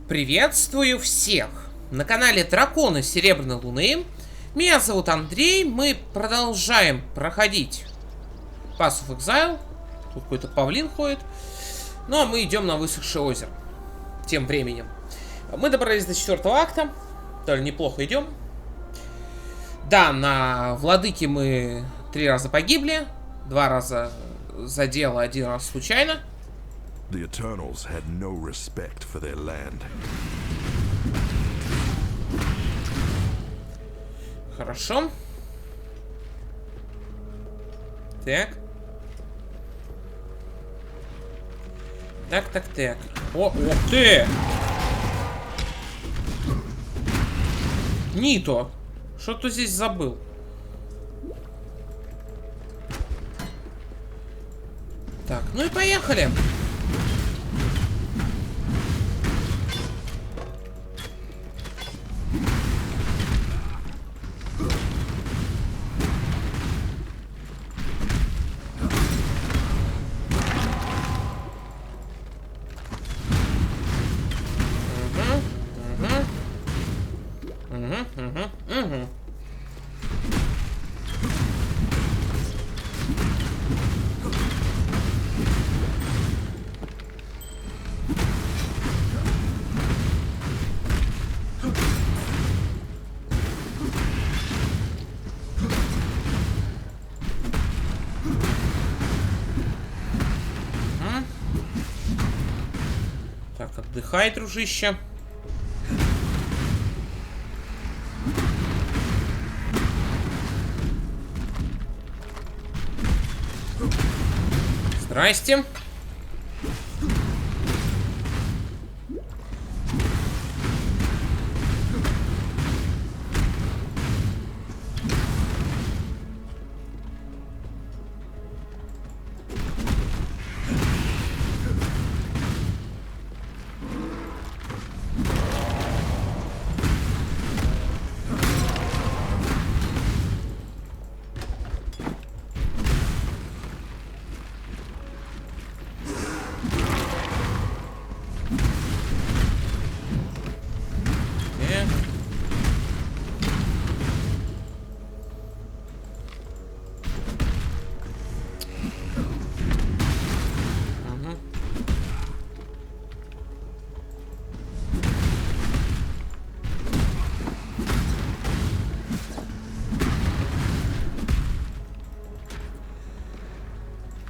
Приветствую всех на канале Драконы Серебряной Луны. Меня зовут Андрей. Мы продолжаем проходить Path of Exile. Тут какой-то павлин ходит. Ну а мы идем на высохшее озеро. Тем временем. Мы добрались до 4-го акта. Довольно неплохо идем. Да, на Владыке мы 3 раза погибли. 2 раза за дело, 1 раз случайно. The Eternals had no respect for their land. Хорошо. Так. Так. О, ух ты! Нито! Что-то здесь забыл. Так, ну и поехали. Так, отдыхай, дружище. Здрасте.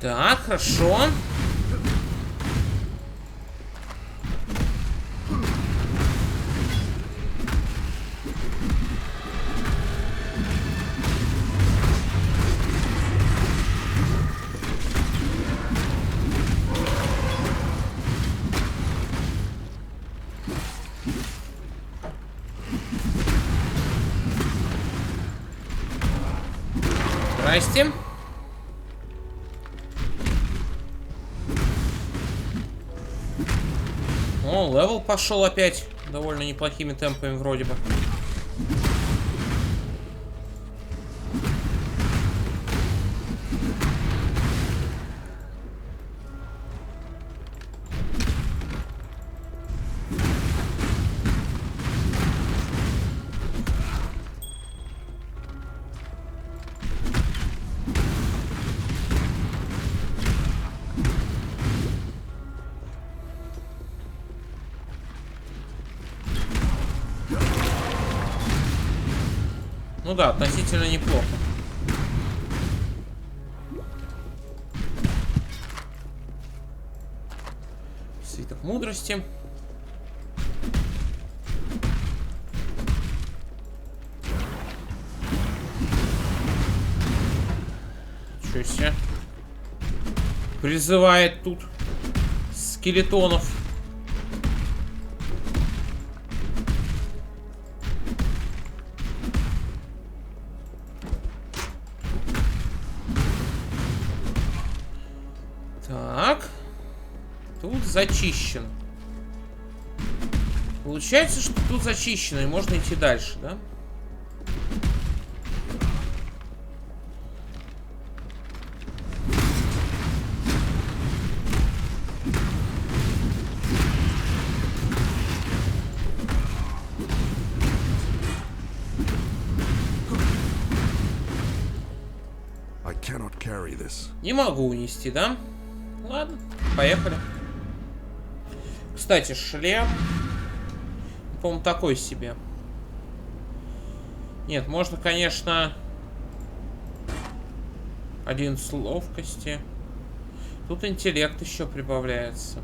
Так, хорошо. Здрасте. О, левел пошел опять. Довольно неплохими темпами вроде бы. Ну да, относительно неплохо. Свиток мудрости. Ничего себе. Призывает тут скелетонов. Так. Тут зачищен. Получается, что тут зачищено, и можно идти дальше, да? this. Не могу унести, да? Ладно, поехали. Кстати, шлем, по-моему, такой себе. Нет, можно, конечно, 11 ловкости. Тут интеллект еще прибавляется.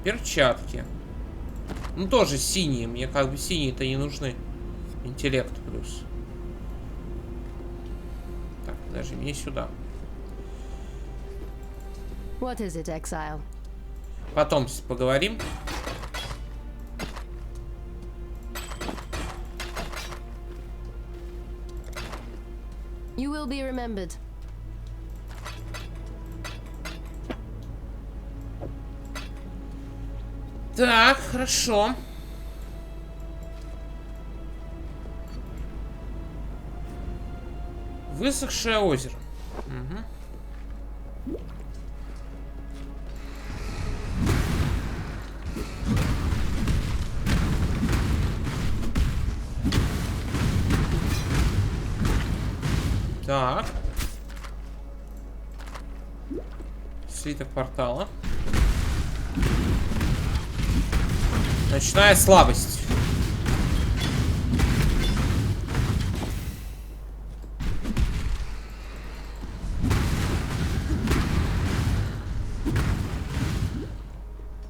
Перчатки. Ну, тоже синие. Мне как бы синие-то не нужны. Интеллект плюс. Так, даже мне сюда. What is it, Exile? Потом поговорим. You will be remembered. Так, хорошо. Высохшее озеро. Угу. Так. Свиток портала. Ночная слабость.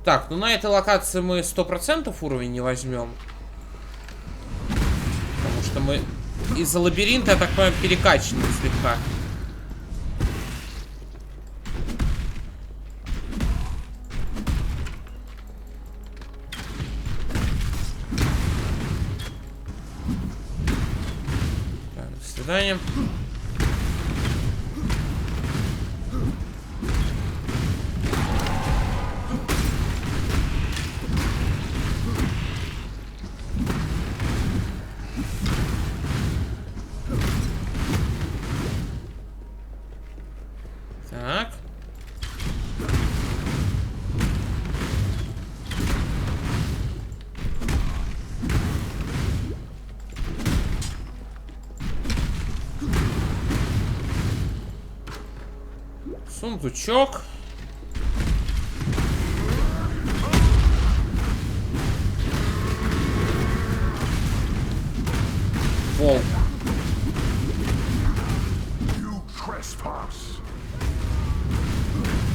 Так, ну на этой локации мы 100% уровень не возьмем. Потому что мы из-за лабиринта, я так понимаю, перекачаны слегка. Так, до свидания. Так. Сундучок. Волк. You trespass.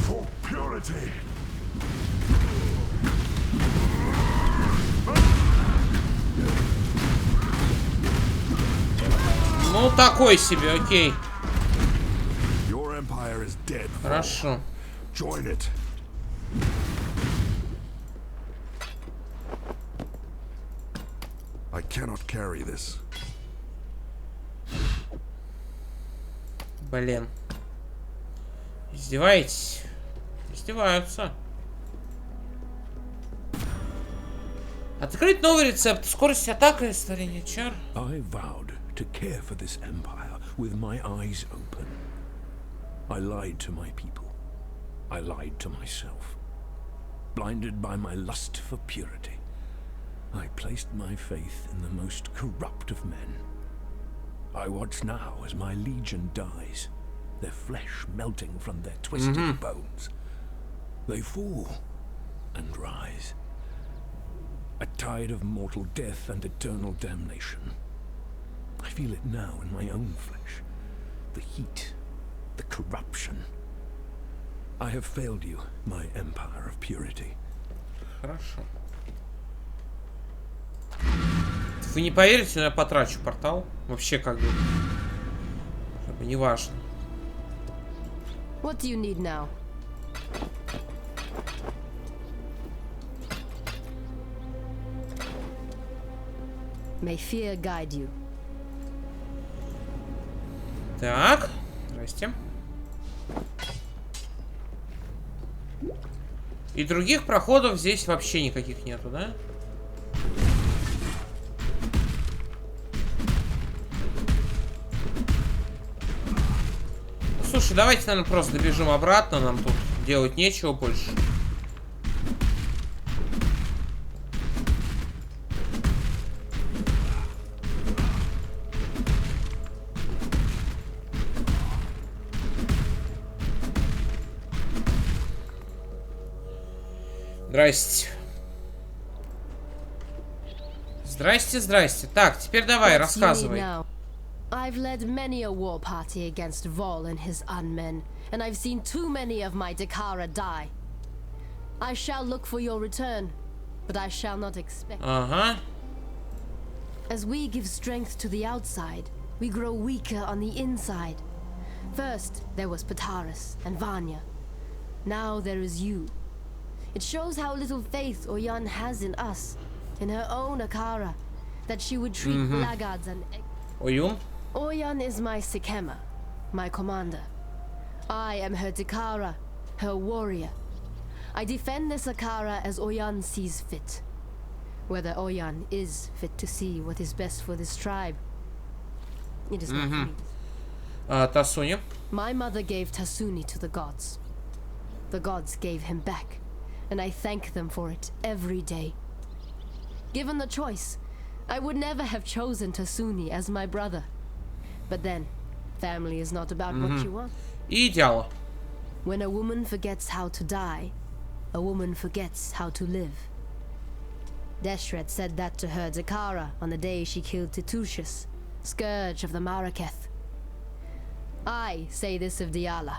For purity. Ну, такой себе, окей. Your empire is dead. Хорошо. Join it. I cannot carry this. Блин. Издеваетесь? Издеваются. Открыть новый рецепт. Скорость атаки и растворение чар. I vowed to care for this empire with my eyes open. I lied to my people. I lied to myself. Blinded by my lust for purity, I placed my faith in the most corrupt of men. I watch now as my legion dies, their flesh melting from their twisted bones. They fall and rise. A tide of mortal death and eternal damnation. I feel it now in my own flesh. The heat, the corruption. I have failed you, my empire of purity. Хорошо. Вы не поверите, но я потрачу портал. Вообще как бы не важно. What do you need now? May fear guide you. Так, здрасте. И других проходов здесь вообще никаких нету, да? Ну, слушай, давайте, наверное, просто добежим обратно. Нам тут делать нечего больше. Здрасте. Здрасте, здрасте. Так, теперь давай, рассказывай. I've led many a war party against Vol and his unmen, and I've seen too many of my Dakara die. I shall look for your return, but I shall not expect. Ага. As we give strength to the outside, we grow weaker on the inside. First, there was Pataris and Vanya. Now there is you. It shows how little faith Oyan has in us, in her own Akara, that she would treat blackguards and... Oyun? Oyan is my Sikema, my commander. I am her Dakara, her warrior. I defend this Akara as Oyan sees fit. Whether Oyan is fit to see what is best for this tribe, it is not for me. Tasuni? My mother gave Tasuni to the gods. The gods gave him back, and I thank them for it every day. Given the choice, I would never have chosen Tasuni as my brother. But then, family is not about what you want. Идеально. When a woman forgets how to die, a woman forgets how to live. Deshret said that to her Dakara on the day she killed Titushus, scourge of the Maraketh. I say this of Diala.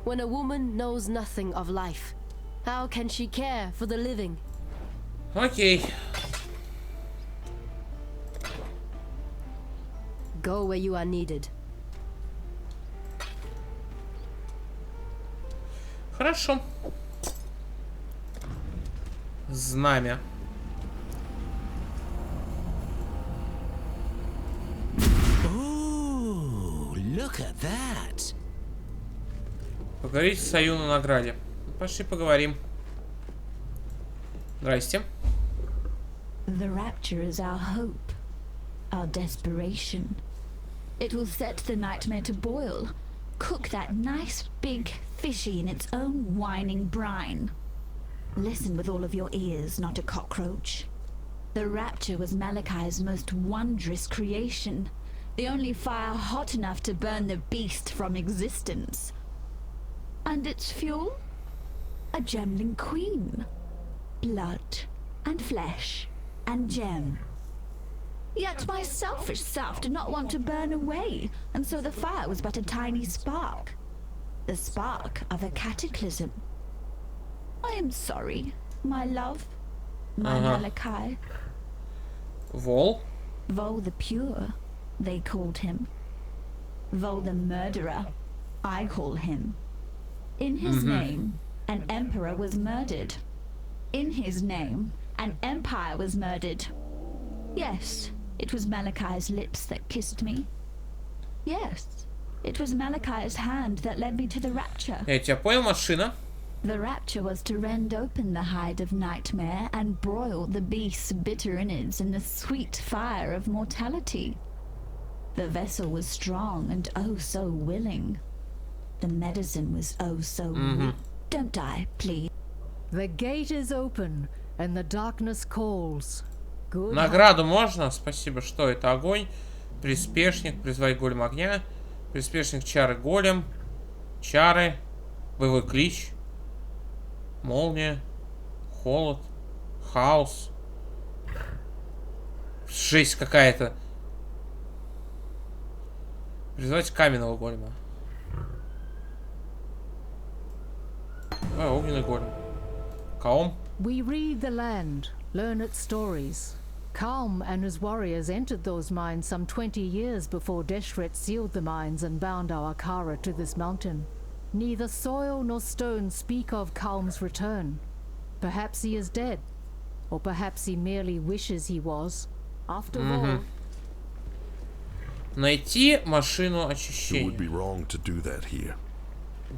When a woman knows nothing of life, how can she care for the living? Окей. Go where you are needed. Хорошо. Знамя. Ooh, look at that. Поговорить с Аюн о награде. Пошли поговорим. Здрасте. The rapture is our hope, our desperation. It will set the nightmare to boil, cook that nice big fishy in its own whining brine. Listen with all of your ears, not a cockroach. The rapture was Malachai's most wondrous creation, the only fire hot enough to burn the beast from existence. And its fuel? A gemling queen. Blood and flesh and gem. Yet my selfish self did not want to burn away, and so the fire was but a tiny spark. The spark of a cataclysm. I am sorry, my love, my Malachi. Vol? Vol the Pure, they called him. Vol the Murderer, I call him. In his name, an emperor was murdered. In his name, an empire was murdered. Yes, it was Malachai's lips that kissed me. Yes, it was Malachai's hand that led me to the rapture. Я тебя понял, машина. The rapture was to rend open the hide of nightmare and broil the beast's bitter innards in the sweet fire of mortality. The vessel was strong and oh so willing. The medicine was oh so weak. Don't die, please. The gate is open and the darkness calls. Good. Награду можно? Спасибо. Что это? Огонь. Приспешник. Призвать голем огня. Приспешник чары голем. Чары. Боевой клич. Молния. Холод. Хаос. Жесть какая-то. Призвать каменного голема. Огненный голем. Каом. We read the land, learn its stories. Kalm and his warriors entered those mines some 20 years before Deshret sealed the mines and bound our Akara to this mountain. Neither soil nor stone speak of Kalm's return. Perhaps he is dead, or perhaps he merely wishes he was. After all... Найти машину It would очищения. be wrong to do that here.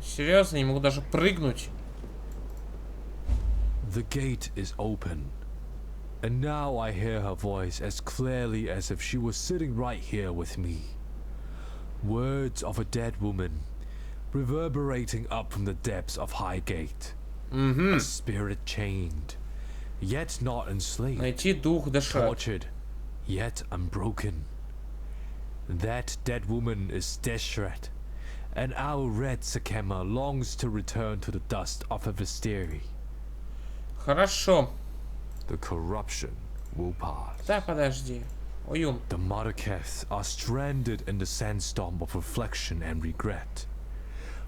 Серьезно, не могу даже прыгнуть. The gate is open, and now I hear her voice as clearly as if she was sitting right here with me. Words of a dead woman, reverberating up from the depths of Highgate. A spirit chained, yet not enslaved. Найти дух Дешрет. Tortured, yet unbroken. That dead woman is Deshret, and our red Sakema longs to return to the dust of her Visteri. Хорошо. The corruption will pass. Да, подожди. Уюм. The Marquess are stranded in the sandstorm of reflection and regret.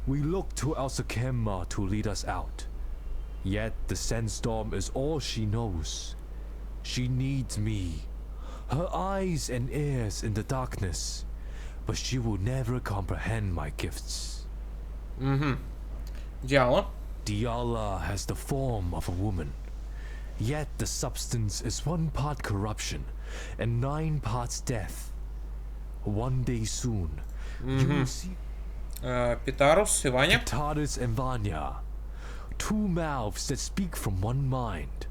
We look to Elsakemma to lead us out. Yet the sandstorm is all she knows. She needs me. Her eyes and ears in the darkness. But she will never comprehend my gifts. Диала. Diala has the form of a woman. Yet the substance is 1 part corruption and 9 parts death. One day soon, you will see Питарус и Ваня. Taurus and Vanya, 2 mouths that speak from one mind.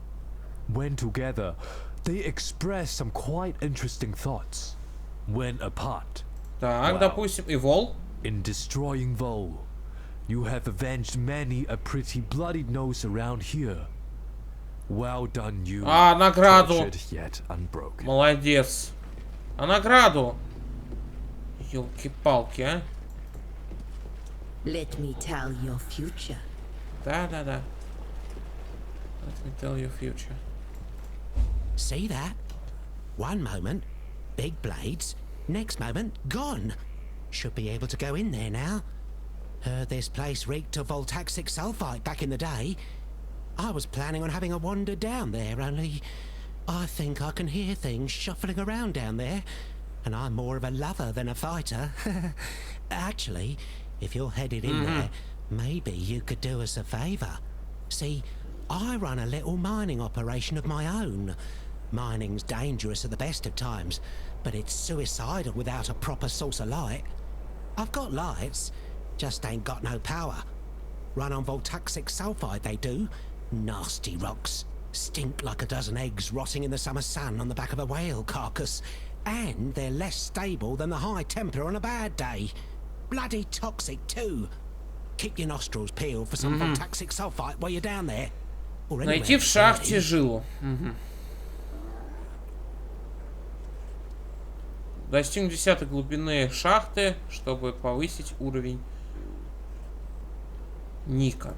When together, they express some quite interesting thoughts. When apart, Так, допустим, и Вол. in destroying Vol, you have avenged many a pretty bloodied nose around here. Well done, you. Награду. Tortured yet unbroken. Молодец. А награду? Ёлки-палки, а? Let me tell your future. Да. Let me tell you future. See that? One moment, big blades. Next moment, gone. Should be able to go in there now. Heard this place reeked of voltaxic sulfite back in the day. I was planning on having a wander down there, only I think I can hear things shuffling around down there. And I'm more of a lover than a fighter. Actually, if you're headed in there, maybe you could do us a favour. See, I run a little mining operation of my own. Mining's dangerous at the best of times, but it's suicidal without a proper source of light. I've got lights, just ain't got no power. Run on voltaxic sulfide they do. Nasty rocks. Stink like a dozen eggs rotting in the summer sun on the back of a whale carcass. And they're less stable than the high temper on a bad day. Bloody toxic too. Keep your nostrils peeled for some voltaxic sulfite while you're down there. Or Найти в шахте жилу. Достигнуть 10 глубины шахты, чтобы повысить уровень Ника.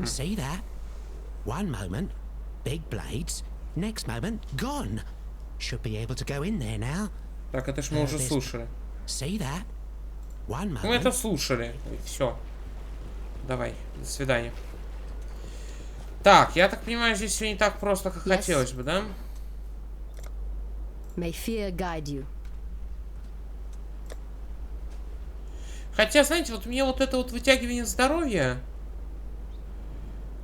See that? One moment, big blades. Next moment, gone. Should be able to go in there now. Так, это ж мы уже слушали. See that? One Мы это moment. слушали. Все. Давай, до свидания. Так, я так понимаю, здесь все не так просто, как хотелось бы, да? May fear guide you. Хотя, знаете, вот мне вот это вот вытягивание здоровья,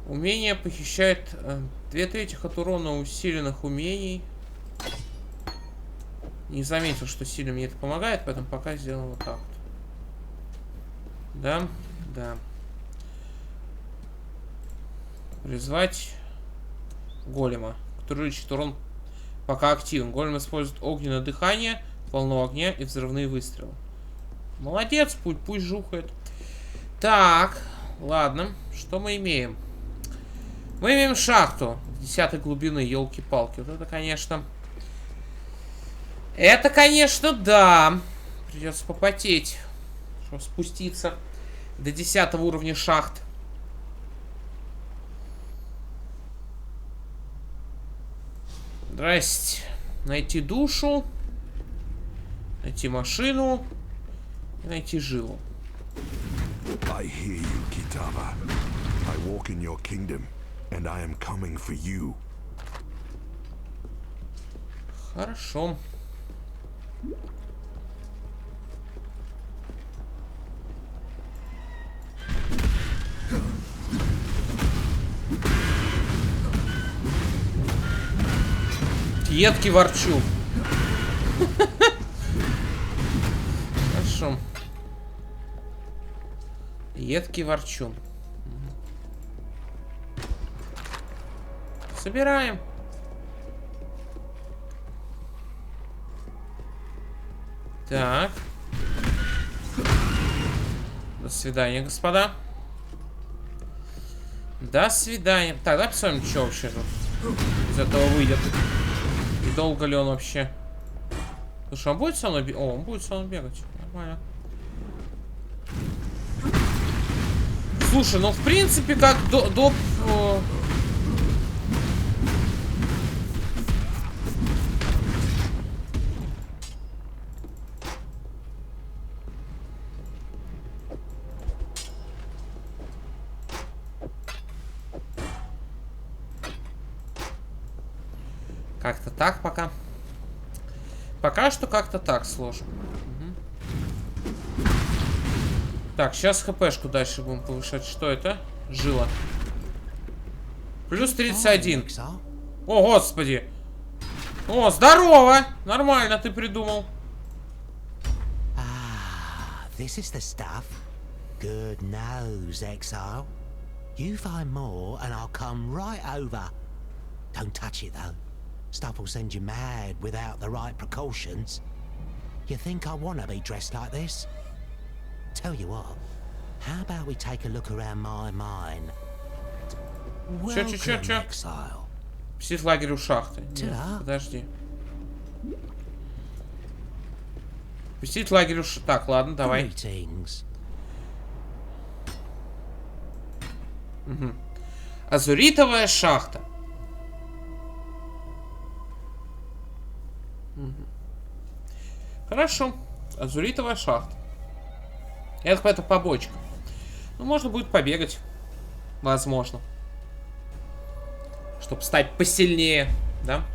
умение похищает 2/3 от урона усиленных умений. Не заметил, что сильно мне это помогает, поэтому пока сделал вот так вот. Да. Призвать голема, который лечит урон пока активен. Голем использует огненное дыхание, волну огня и взрывные выстрелы. Молодец, пусть жухает. Так, ладно, что мы имеем? Мы имеем шахту 10 глубины, елки-палки. Вот это, конечно... Это, конечно, да. Придется попотеть, чтобы спуститься до 10 уровня шахт. Здрасте. Найти душу. Найти машину. Найти жилу. I hear you, Kitava. I walk in your kingdom, and I am coming for you. Хорошо. Едкий ворчу. Хорошо. Едкий ворчун. Собираем. Так. До свидания, господа. До свидания. Так, давай посмотрим, что вообще тут из этого выйдет. И долго ли он вообще? Слушай, он будет со мной бегать? О, он будет со мной бегать. Нормально. Слушай, ну в принципе, как доп Как-то так пока. Пока что как-то так сложно. Так, сейчас хпшку дальше будем повышать. Что это? Жила. Плюс 31. О, господи. О, здорово. Нормально ты придумал. This is the stuff. Good nose, Exile. You find more and I'll come right over. Don't touch it though. Stuff will send you mad without the right precautions. You think I want to be dressed like this? Tell you what, how about we take a look around my mine? Welcome, Exile. Псит лагерь у шахты. Нет, подожди. Пустить лагерь уж. Так, ладно, давай. Угу. Азуритовая шахта. Угу. Хорошо. Азуритовая шахта. Это какая-то побочка. Ну, можно будет побегать. Возможно. Чтобы стать посильнее, да?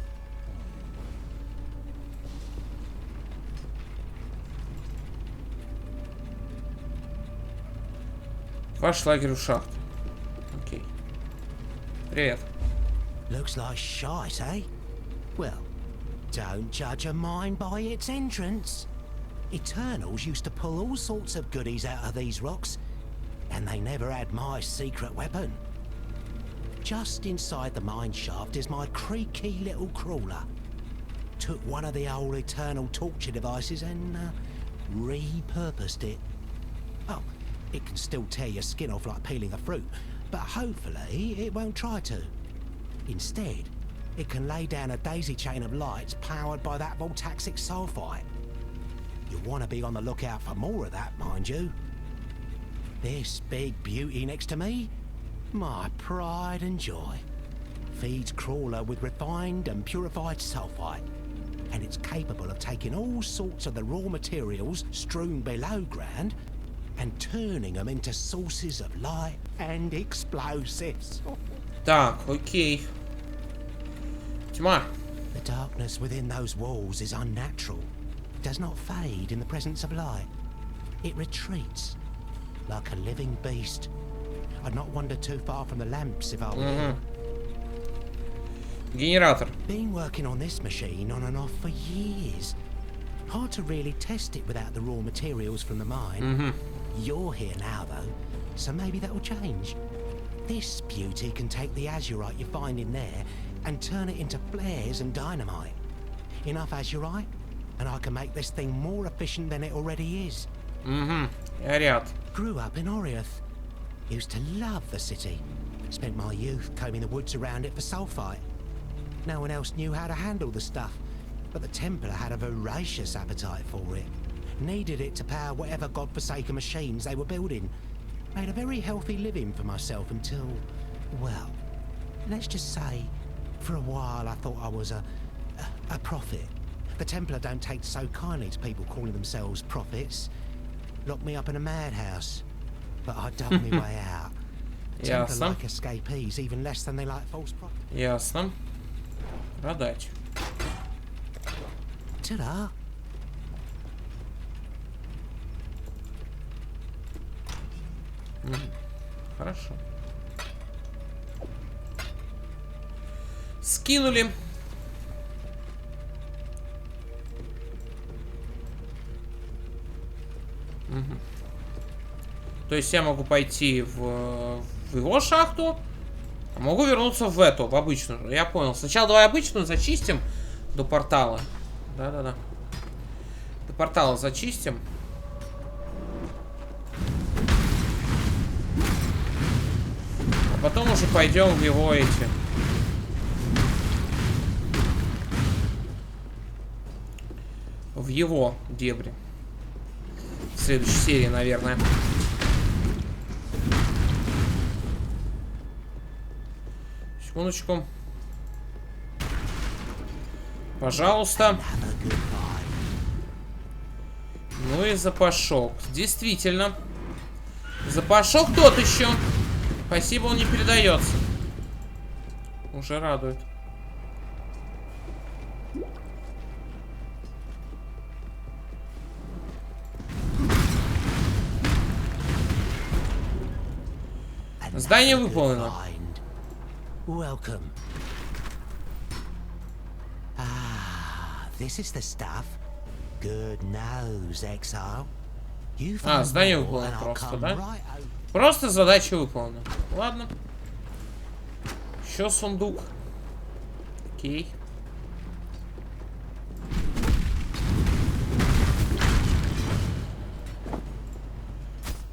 Ваш лагерь у шахты. Окей. Привет. Looks like shite, eh? Well, don't judge a mine by its entrance. Eternals used to pull all sorts of goodies out of these rocks, and they never had my secret weapon. Just inside the mine shaft is my creaky little crawler. Took one of the old Eternal torture devices and repurposed it. Oh, it can still tear your skin off like peeling a fruit, but hopefully it won't try to. Instead, it can lay down a daisy chain of lights powered by that voltaxic sulfite. You'll want to be on the lookout for more of that, mind you. This big beauty next to me, my pride and joy, feeds Crawler with refined and purified sulfite, and it's capable of taking all sorts of the raw materials strewn below ground and turning them into sources of light and explosives. Так, окей. Тьма. The darkness within those walls is unnatural. It does not fade in the presence of light. It retreats like a living beast. I'd not wander too far from the lamps if I were you. Генератор. Been working on this machine on and off for years. Hard to really test it without the raw materials from the mine. You're here now though, so maybe that'll change. This beauty can take the azurite you find in there and turn it into flares and dynamite. Enough azurite, and I can make this thing more efficient than it already is. Горят. Grew up in Oriath. Used to love the city. Spent my youth combing the woods around it for sulfite. No one else knew how to handle the stuff, but the Templar had a voracious appetite for it. Needed it to power whatever godforsaken machines they were building. Made a very healthy living for myself until, well, let's just say, for a while I thought I was a prophet. The Templar don't take so kindly to people calling themselves prophets. Locked me up in a madhouse, but I dug my way out. Templar like escapees even less than they like false prophets. Ясно. Продать. Ta-da! Хорошо. Скинули. То есть я могу пойти в его шахту, а могу вернуться в эту, в обычную. Я понял. Сначала давай обычную зачистим до портала. Да-да-да. До портала зачистим. А потом уже пойдем в его эти. В его дебри. В следующей серии, наверное. Секундочку. Пожалуйста. Ну и запашок. Действительно. Запашок тот еще. Спасибо, он не передается. Уже радует. Задание выполнено. Welcome. Ah, this is the stuff. Good nose, Exile. Задание выполнено просто, да? Просто задача выполнена. Ладно. Еще сундук. Окей.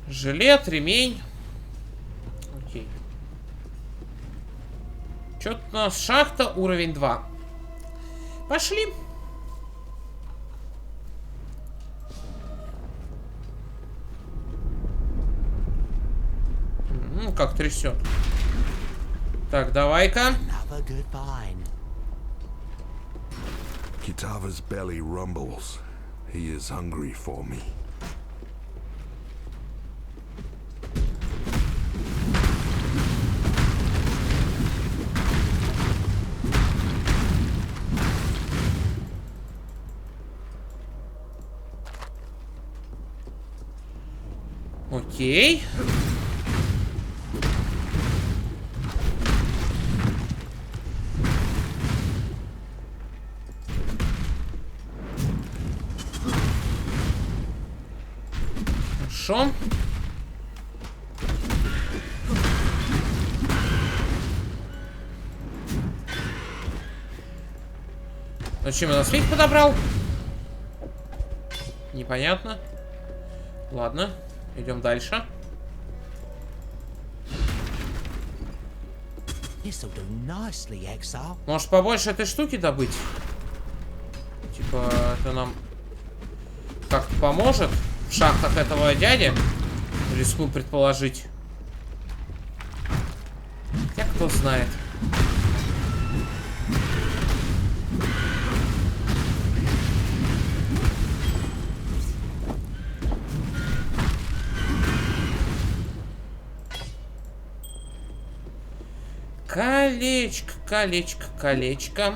Жилет, ремень. Окей. Что-то у нас шахта, уровень 2. Пошли. Как трясет. Так, давай-ка. Kitava's belly rumbles. He is hungry for me. Окей. Хорошо. Зачем я на свет подобрал? Непонятно. Ладно, идем дальше. Может, побольше этой штуки добыть? Типа, это нам как-то поможет в шахтах этого дяди? Рискну предположить. Хотя кто знает. Колечко, колечко, колечко.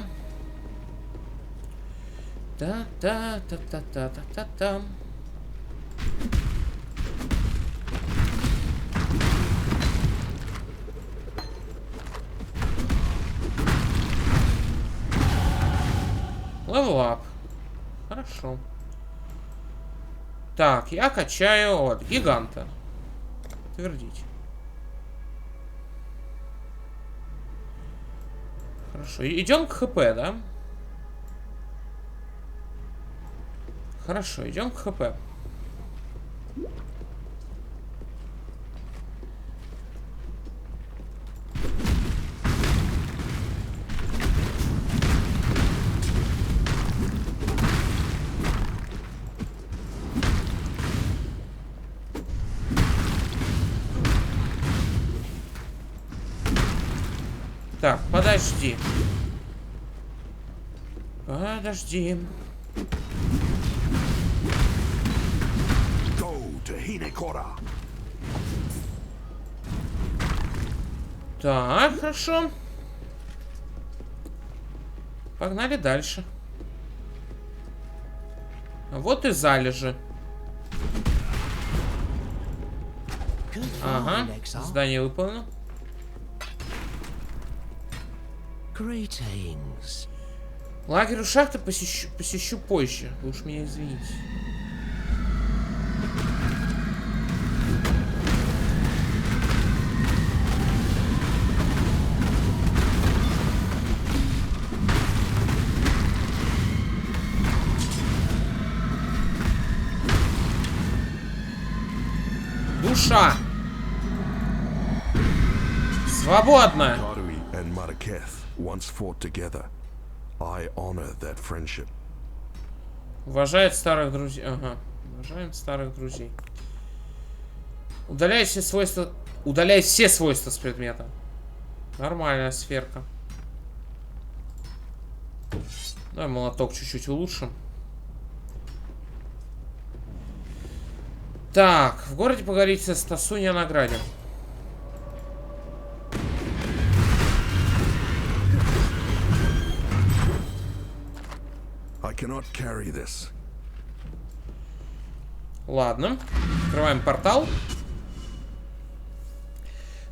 Та-та-та-та-та-та-та-та. Level up. Хорошо. Так, я качаю от гиганта. Твердить. Хорошо, идем к ХП, да? Хорошо, идем к ХП. Так, подожди. Подожди. Так, хорошо. Погнали дальше. Вот и залежи. Ага, задание выполнено. Лагерь у шахты посещу позже. Вы уж меня извините. Душа. Свободно. Once fought together. I honor that friendship. Уважает старых друзей. Ага. Уважаем старых друзей. Удаляй все свойства. Удаляй все свойства с предмета. Нормальная сферка. Давай молоток чуть-чуть улучшим. Так, в городе поговорить со Стасуней о награде. I cannot carry this. Ладно. Открываем портал.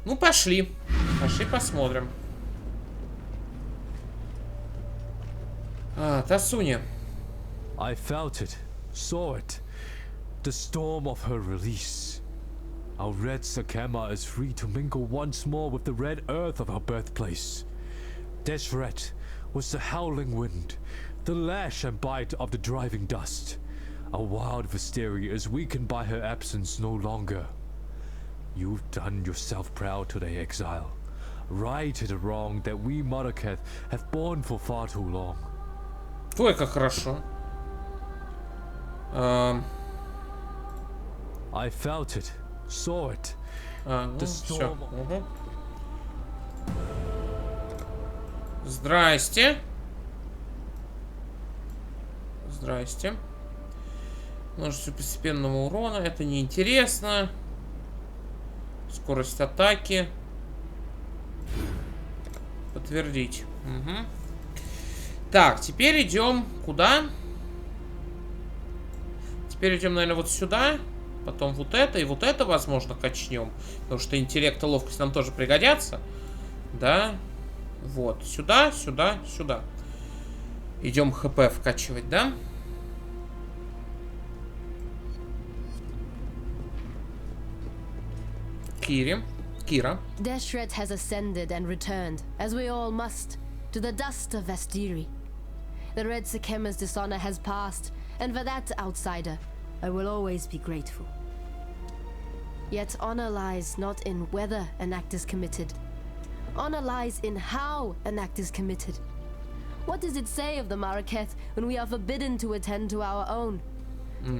Ну, пошли. Пошли посмотрим. Тасуня. I felt it, saw it. The storm of her release. Our red Sakema is free to mingle once more with the red earth of our birthplace. Desret was the howling wind, the lash and bite of the driving dust. Our wild Visteria is weakened by her absence no longer. You've done yourself proud today, Exile. Righted a wrong that we Monarcheth have borne for far too long. Ой, как хорошо. I felt it, saw it. Ну, все. Угу. Здрасте. Здрасте. Множество постепенного урона. Это неинтересно. Скорость атаки. Подтвердить. Угу. Так, теперь идем куда? Теперь идем, наверное, вот сюда. Потом вот это и вот это, возможно, качнем. Потому что интеллект и ловкость нам тоже пригодятся. Да. Вот. Сюда, сюда, сюда. Идем ХП вкачивать, да? Кира. Deshret has ascended and returned, as we all must, to the dust of Vestiri. The Red Sakema's dishonor has passed, and for that, outsider, I will always be grateful. Yet honor lies not in whether an act is committed. Honor lies in how an act is committed. What does it say of the Maraketh when we are forbidden to attend to our own?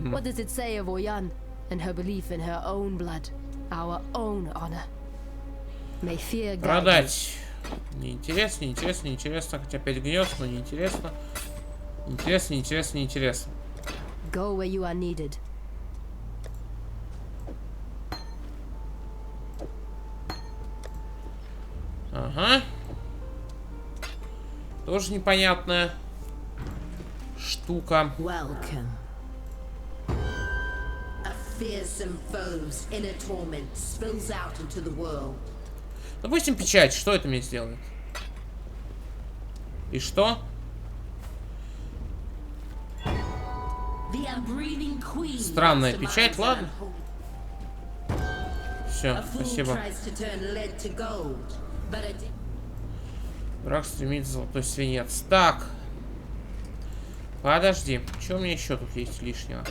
What does it say of Oyan and her belief in her own blood, our own honor? May fear guide you. Продать. Неинтересно, неинтересно, неинтересно. Хотя 5 гнезд, но неинтересно. Интересно, неинтересно, неинтересно. Go where you are needed. Ага. Тоже непонятная штука. Welcome. A fearsome foe's inner torment spills out into the world. Допустим, печать. Что это мне сделает? И что? Странная печать, ладно. Все, спасибо. Враг стремится золотой свинец. Так. Подожди. Что у меня еще тут есть лишнего?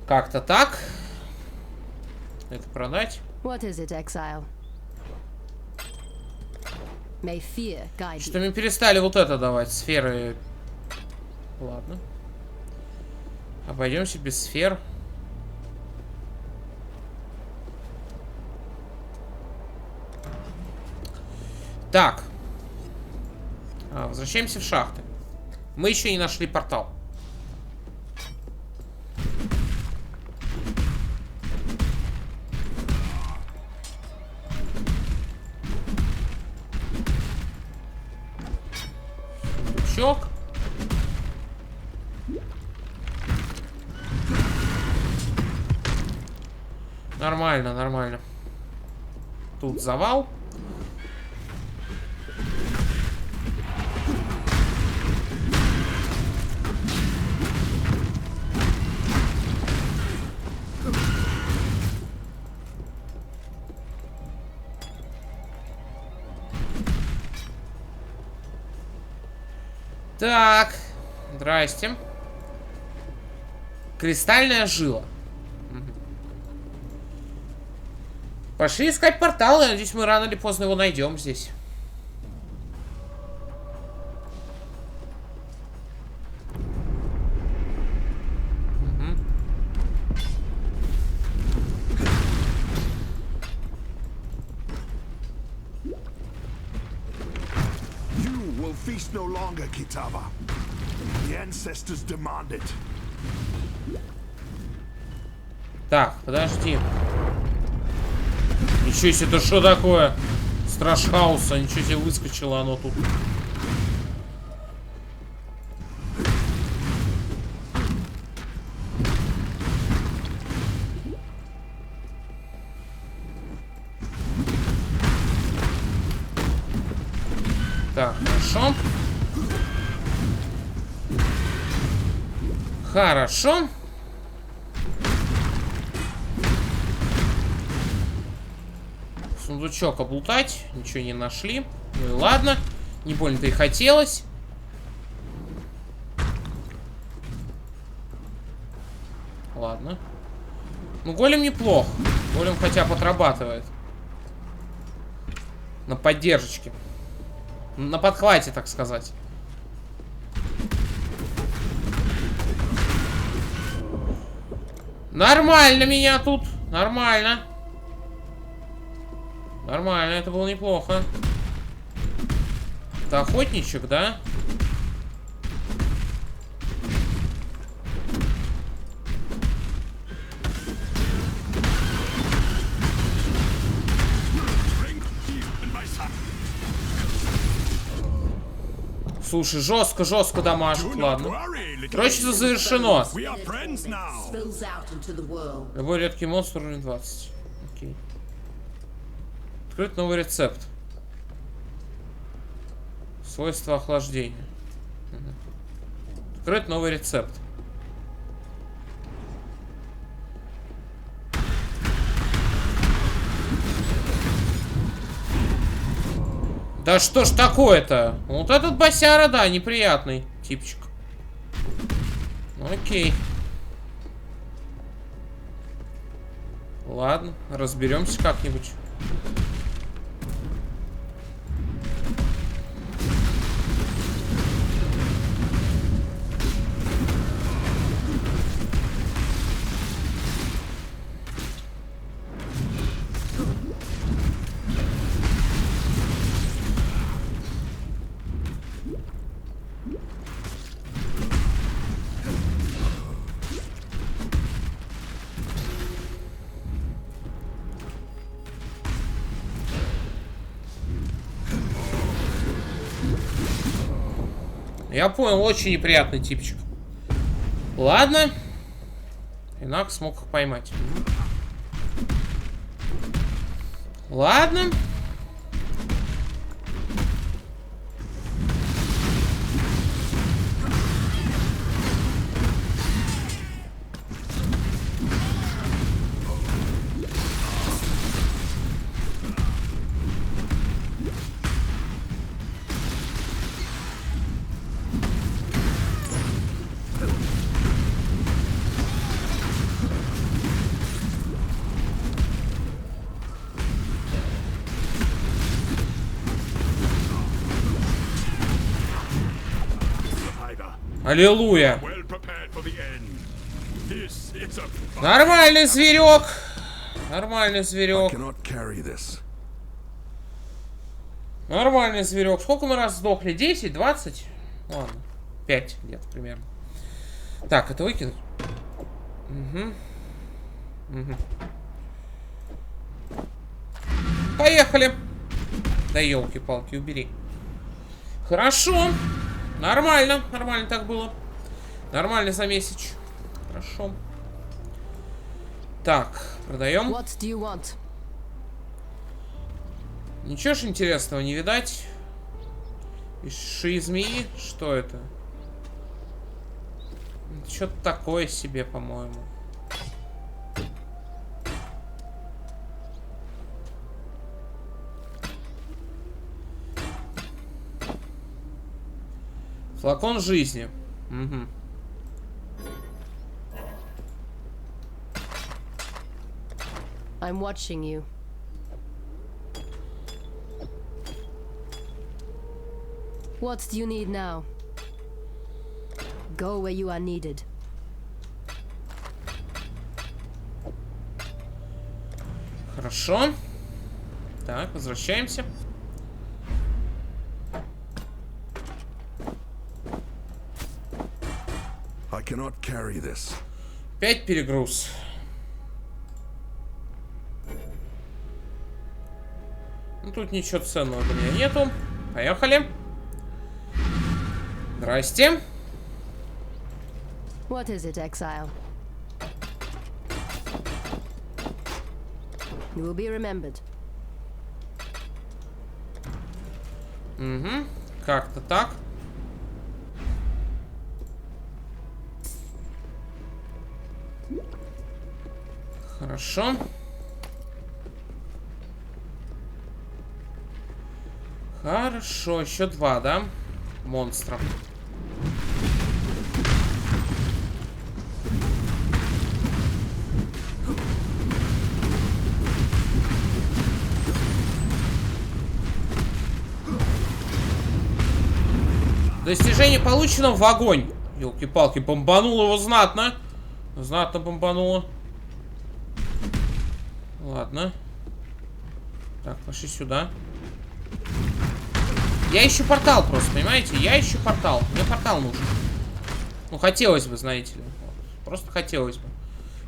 Как-то так. Это продать. What is it, Exile? May fear guide you. Что мне перестали вот это давать, сферы. Ладно. Обойдемся без сфер. Так. Возвращаемся в шахты. Мы еще не нашли портал. Сундучок. Нормально, нормально. Тут завал. Так, здрасте. Кристальная жила. Пошли искать портал. Я надеюсь, мы рано или поздно его найдем здесь. Feast no longer, Kitava. The ancestors demand it. Так, подожди. Ничего себе, это что такое? Страшхауса, ничего себе, выскочило оно тут. Хорошо. Хорошо. Сундучок облутать. Ничего не нашли. Ну и ладно. Не больно-то и хотелось. Ладно. Ну, голем неплох. Голем хотя бы отрабатывает. На поддержке. На подхвате, так сказать. Нормально меня тут. Нормально. Нормально, это было неплохо. Это охотничек, да? Слушай, жестко дамажит, ладно. Прочество завершено. Любой редкий монстр уровень 20. Окей. Открыть новый рецепт. Свойства охлаждения. Открыть новый рецепт. Да что ж такое-то? Вот этот босяра, да, неприятный типчик. Окей. Ладно, разберемся как-нибудь. Я понял, очень неприятный типчик. Ладно. Инак смог их поймать. Ладно. Аллилуйя. Нормальный зверек. Нормальный зверек. Нормальный зверек. Сколько мы раз сдохли? 10, 20? Ладно. 5 где-то примерно. Так, это выкинуть. Угу. Угу. Поехали. Да елки-палки, убери. Хорошо. Нормально. Нормально так было. Нормально за месяц. Хорошо. Так, продаем. Ничего ж интересного не видать. Шеи змеи. Что это? Что-то такое себе, по-моему. Флакон жизни. Угу. I'm watching you. What do you need now? Go where you are needed. Хорошо. Так, возвращаемся. I cannot carry this. 5 перегруз. Ну, тут ничего ценного для меня нету. Поехали. Здрасте. What is it, Exile? You will be remembered. Угу. Как-то так. Хорошо. Хорошо, еще 2, да? Монстра. Достижение получено в огонь. Ёлки-палки, бомбанул его знатно. Знатно бомбануло. Ладно. Так, пошли сюда. Я ищу портал просто, понимаете? Я ищу портал. Мне портал нужен. Ну, хотелось бы, знаете ли. Просто хотелось бы.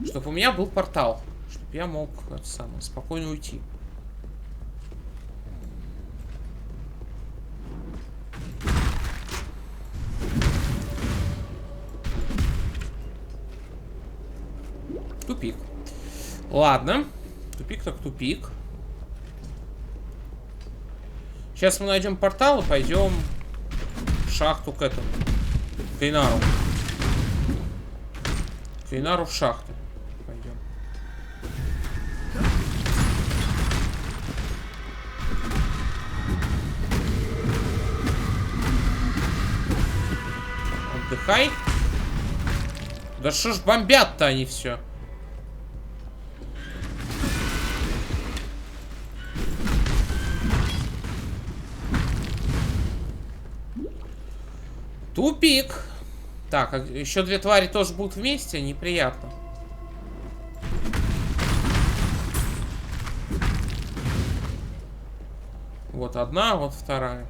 Чтобы у меня был портал. Чтобы я мог, это самое, спокойно уйти. Тупик. Ладно. Тупик так тупик. Сейчас мы найдем портал и пойдем в шахту к этому. К Эйнару. К Эйнару в шахту. Пойдем. Отдыхай. Да что ж бомбят-то они все? Тупик. Так, а еще 2 твари тоже будут вместе. Неприятно. Вот одна, вот вторая.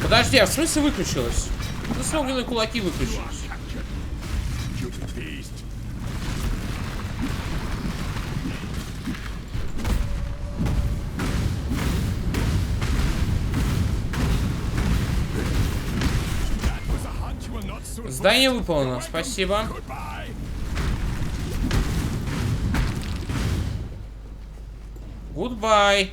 Подожди, а в смысле выключилась? Ну, с огненные кулаки выключились. Задание выполнено, спасибо. Goodbye.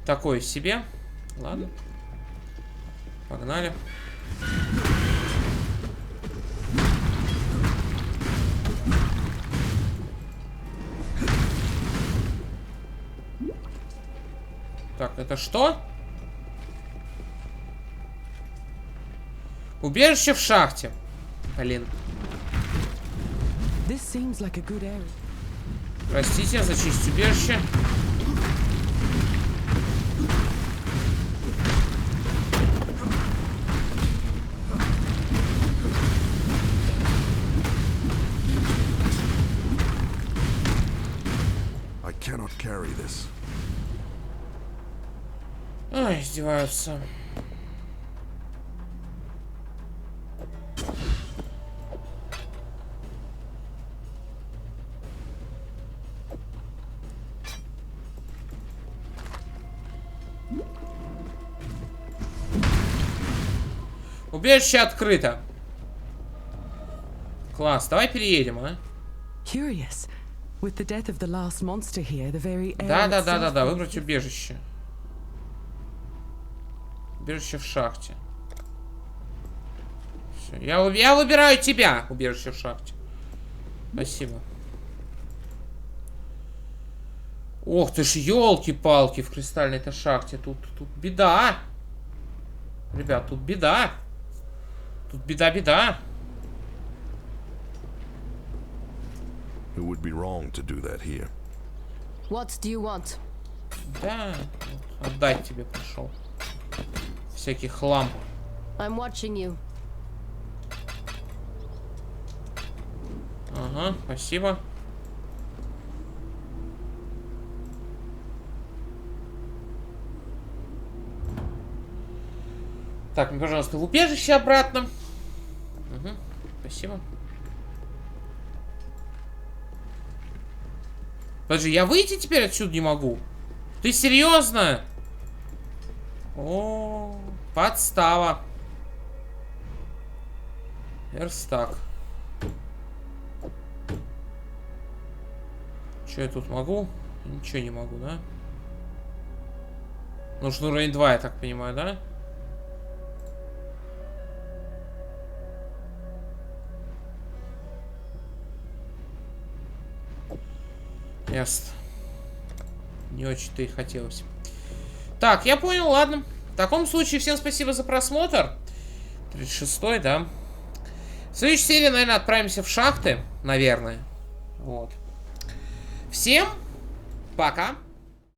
Такое себе. Ладно. Погнали. Так, это что? Убежище в шахте. Блин. Простите, зачистить убежище. I cannot carry this. Ай, издеваются. Убежище открыто. Класс, давай переедем, а? Да, выбрать убежище. Убежище в шахте. Все, я выбираю тебя, убежище в шахте. Спасибо. Ох ты ж, елки-палки, в кристальной-то шахте. Тут беда. Ребят, тут беда. Тут беда-беда. It would be wrong to do that here. What do you want? Да, отдать тебе пришел. Всякий хлам. I'm watching you. Ага, спасибо. Так, мне, пожалуйста, в убежище обратно. Угу, спасибо. Подожди, я выйти теперь отсюда не могу? Ты серьезно? О, подстава. Верстак. Что я тут могу? Ничего не могу, да? Нужен уровень 2, я так понимаю, да? Ясно. Не очень-то и хотелось. Так, я понял, ладно. В таком случае всем спасибо за просмотр. 36-й, да. В следующей серии, наверное, отправимся в шахты. Наверное. Вот. Всем пока.